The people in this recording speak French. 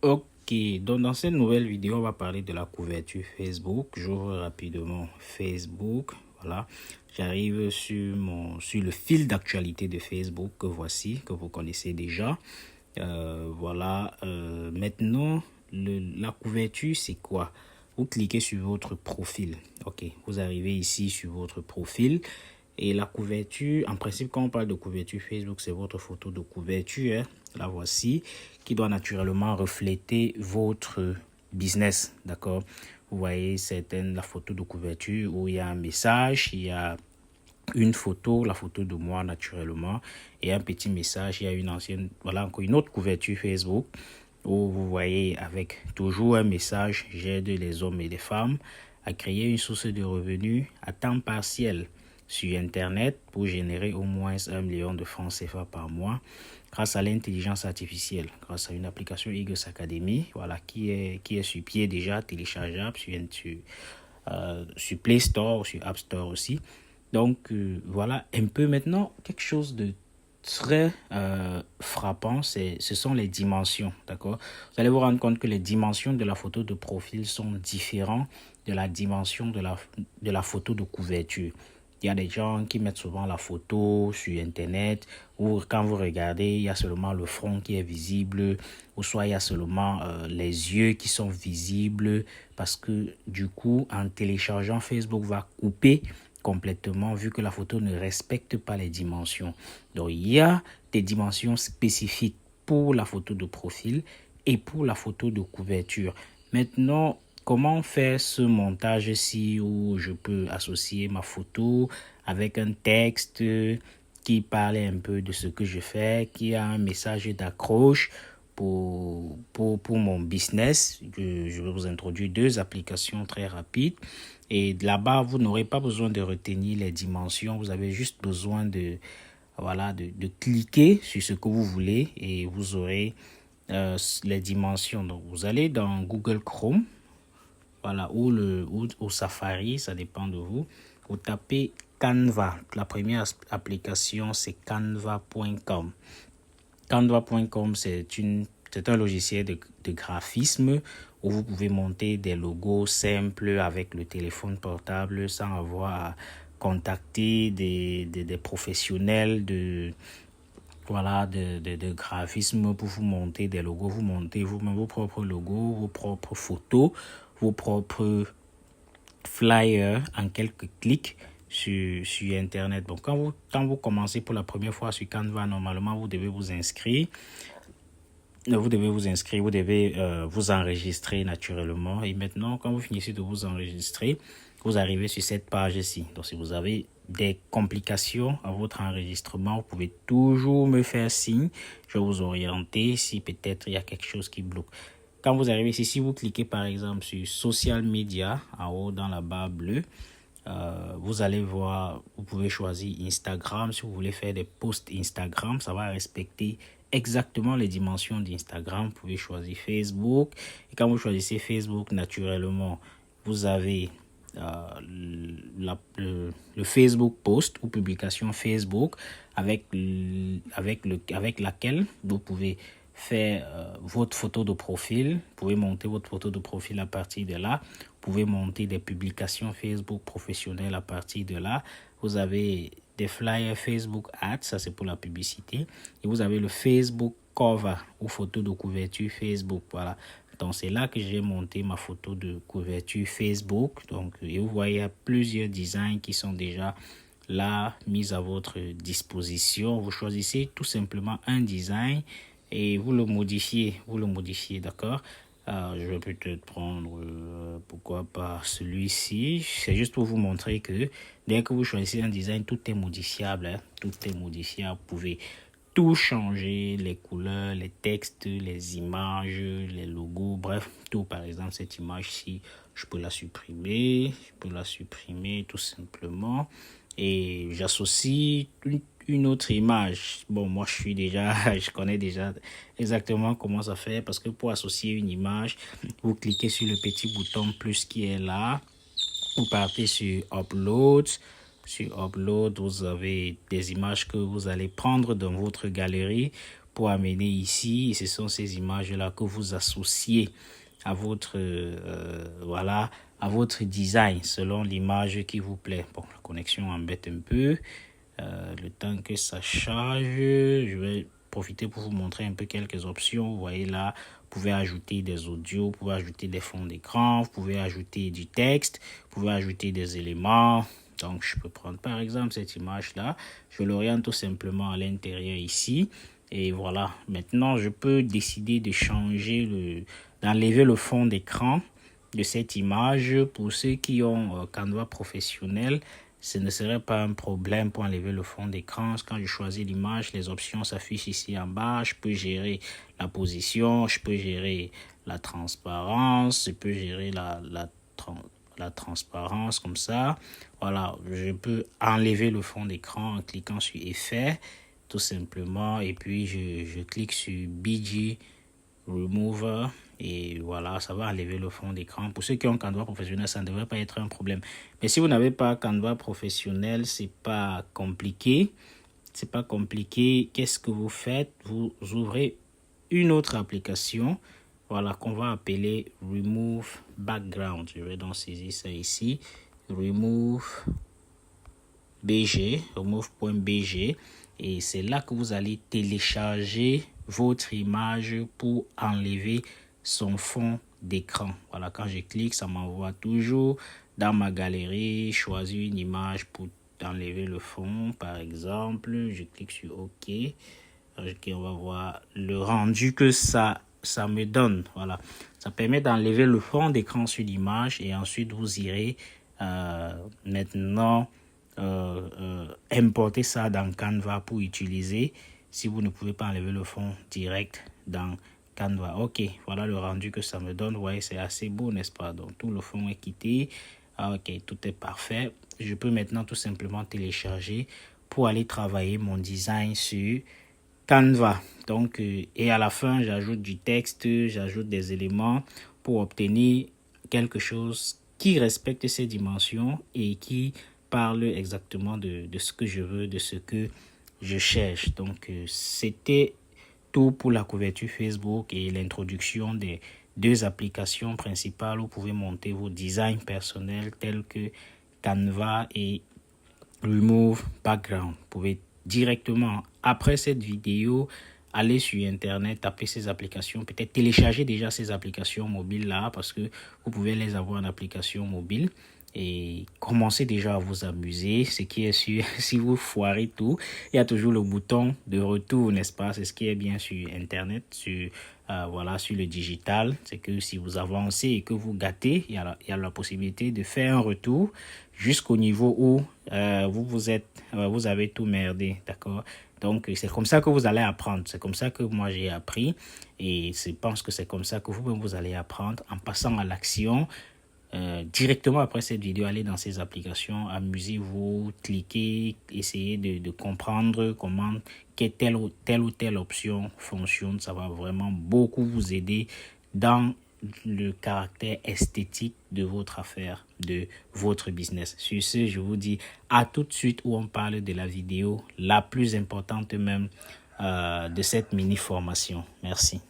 Ok, donc dans cette nouvelle vidéo, on va parler de la couverture Facebook. J'ouvre rapidement Facebook. Voilà, j'arrive sur le fil d'actualité de Facebook que voici, que vous connaissez déjà. Voilà, maintenant, la couverture, c'est quoi? Vous cliquez sur votre profil. Ok, vous arrivez ici sur votre profil. Et la couverture, en principe, quand on parle de couverture Facebook, c'est votre photo de couverture, hein, la voici, qui doit naturellement refléter votre business, d'accord? Vous voyez, la photo de couverture où il y a un message, il y a une photo, la photo de moi naturellement, et un petit message, il y a voilà encore une autre couverture Facebook où vous voyez avec toujours un message, j'aide les hommes et les femmes à créer une source de revenus à temps partiel sur Internet pour générer au moins 1 million de francs CFA par mois grâce à l'intelligence artificielle, grâce à une application Eagles Academy, voilà, qui est sur pied déjà, téléchargeable sur Play Store, sur App Store aussi. Donc, voilà un peu maintenant quelque chose de très frappant, ce sont les dimensions, d'accord? Vous allez vous rendre compte que les dimensions de la photo de profil sont différentes de la dimension de la photo de couverture. Il y a des gens qui mettent souvent la photo sur Internet où quand vous regardez, il y a seulement le front qui est visible ou soit il y a seulement les yeux qui sont visibles parce que du coup, en téléchargeant, Facebook va couper complètement vu que la photo ne respecte pas les dimensions. Donc, il y a des dimensions spécifiques pour la photo de profil et pour la photo de couverture. Maintenant, comment faire ce montage-ci où je peux associer ma photo avec un texte qui parle un peu de ce que je fais, qui a un message d'accroche pour mon business. Je vais vous introduire 2 applications très rapides. Et là-bas, vous n'aurez pas besoin de retenir les dimensions. Vous avez juste besoin de cliquer sur ce que vous voulez et vous aurez les dimensions. Donc, vous allez dans Google Chrome, voilà, ou Safari, ça dépend de vous. Vous tapez Canva. La première application, c'est canva.com. Canva.com, c'est un logiciel de graphisme où vous pouvez monter des logos simples avec le téléphone portable sans avoir à contacter des professionnels de graphisme pour vous monter des logos. Vous montez vous-même vos propres logos, vos propres photos, vos propres flyers en quelques clics sur Internet. Donc, quand vous commencez pour la première fois sur Canva, normalement, vous devez vous inscrire. Vous devez vous enregistrer naturellement. Et maintenant, quand vous finissez de vous enregistrer, vous arrivez sur cette page-ci. Donc, si vous avez des complications à votre enregistrement, vous pouvez toujours me faire signe. Je vais vous orienter si peut-être il y a quelque chose qui bloque. Quand vous arrivez ici, si vous cliquez par exemple sur Social Media, en haut dans la barre bleue, vous allez voir, vous pouvez choisir Instagram. Si vous voulez faire des posts Instagram, ça va respecter exactement les dimensions d'Instagram. Vous pouvez choisir Facebook. Et quand vous choisissez Facebook, naturellement, vous avez le Facebook post ou publication Facebook avec laquelle vous pouvez faire votre photo de profil. Vous pouvez monter votre photo de profil à partir de là. Vous pouvez monter des publications Facebook professionnelles à partir de là. Vous avez des flyers Facebook Ads, ça c'est pour la publicité. Et vous avez le Facebook Cover ou photo de couverture Facebook. Voilà. Donc c'est là que j'ai monté ma photo de couverture Facebook. Donc, et vous voyez, il y a plusieurs designs qui sont déjà là, mis à votre disposition. Vous choisissez tout simplement un design et vous le modifiez. D'accord? Je vais peut-être prendre, pourquoi pas celui-ci. C'est juste pour vous montrer que dès que vous choisissez un design, tout est modifiable. Hein? Tout est modifiable. Vous pouvez tout changer, les couleurs, les textes, les images, les logos, bref, tout. Par exemple, cette image-ci, je peux la supprimer. Tout simplement. Et j'associe une autre image. Bon, moi, je connais déjà exactement comment ça fait parce que pour associer une image, vous cliquez sur le petit bouton plus qui est là. Vous partez sur Upload. Sur Upload, vous avez des images que vous allez prendre dans votre galerie pour amener ici. Et ce sont ces images-là que vous associez à votre, voilà, à votre design selon l'image qui vous plaît. Bon, la connexion embête un peu. Le temps que ça charge, je vais profiter pour vous montrer un peu quelques options. Vous voyez là, vous pouvez ajouter des audios, vous pouvez ajouter des fonds d'écran, vous pouvez ajouter du texte, vous pouvez ajouter des éléments. Donc, je peux prendre par exemple cette image-là. Je l'oriente tout simplement à l'intérieur ici. Et voilà, maintenant, je peux décider de changer, d'enlever le fond d'écran de cette image. Pour ceux qui ont Canva professionnel, ce ne serait pas un problème pour enlever le fond d'écran. Quand je choisis l'image, les options s'affichent ici en bas. Je peux gérer la position, je peux gérer la transparence, je peux gérer la transparence comme ça. Voilà, je peux enlever le fond d'écran en cliquant sur Effet, tout simplement. Et puis, je clique sur BG Remover. Et voilà, ça va enlever le fond d'écran. Pour ceux qui ont Canva professionnel, ça ne devrait pas être un problème. Mais si vous n'avez pas Canva professionnel, c'est pas compliqué. C'est pas compliqué. Qu'est-ce que vous faites? Vous ouvrez une autre application, voilà, qu'on va appeler Remove Background. Je vais donc saisir ça ici. Remove BG, remove.bg. Et c'est là que vous allez télécharger votre image pour enlever son fond d'écran. Voilà, quand je clique, ça m'envoie toujours dans ma galerie, choisir une image pour enlever le fond. Par exemple, je clique sur OK. Ok, on va voir le rendu que ça me donne. Voilà, ça permet d'enlever le fond d'écran sur l'image et ensuite vous irez maintenant importer ça dans Canva pour utiliser si vous ne pouvez pas enlever le fond direct dans Canva. Ok, voilà le rendu que ça me donne. Vous voyez, c'est assez beau, n'est-ce pas? Donc tout le fond est quitté. Ok, tout est parfait. Je peux maintenant tout simplement télécharger pour aller travailler mon design sur Canva. Donc, et à la fin, j'ajoute du texte, j'ajoute des éléments pour obtenir quelque chose qui respecte ces dimensions et qui parle exactement de ce que je veux, de ce que je cherche. Donc, c'était tout pour la couverture Facebook et l'introduction des deux applications principales où vous pouvez monter vos designs personnels tels que Canva et Remove Background. Vous pouvez directement, après cette vidéo, aller sur Internet, taper ces applications, peut-être télécharger déjà ces applications mobiles-là parce que vous pouvez les avoir en application mobile et commencer déjà à vous amuser. Ce qui est sûr, si vous foirez tout, il y a toujours le bouton de retour, n'est-ce pas? C'est ce qui est bien sur Internet, voilà, sur le digital. C'est que si vous avancez et que vous gâtez, il y a la possibilité de faire un retour jusqu'au niveau où vous avez tout merdé, d'accord? Donc, c'est comme ça que vous allez apprendre. C'est comme ça que moi, j'ai appris. Et je pense que c'est comme ça que vous-même, vous allez apprendre en passant à l'action. Directement après cette vidéo, allez dans ces applications, amusez-vous, cliquez, essayez de comprendre comment telle ou telle option fonctionne. Ça va vraiment beaucoup vous aider dans le caractère esthétique de votre affaire, de votre business. Sur ce, je vous dis à tout de suite où on parle de la vidéo la plus importante même de cette mini formation. Merci.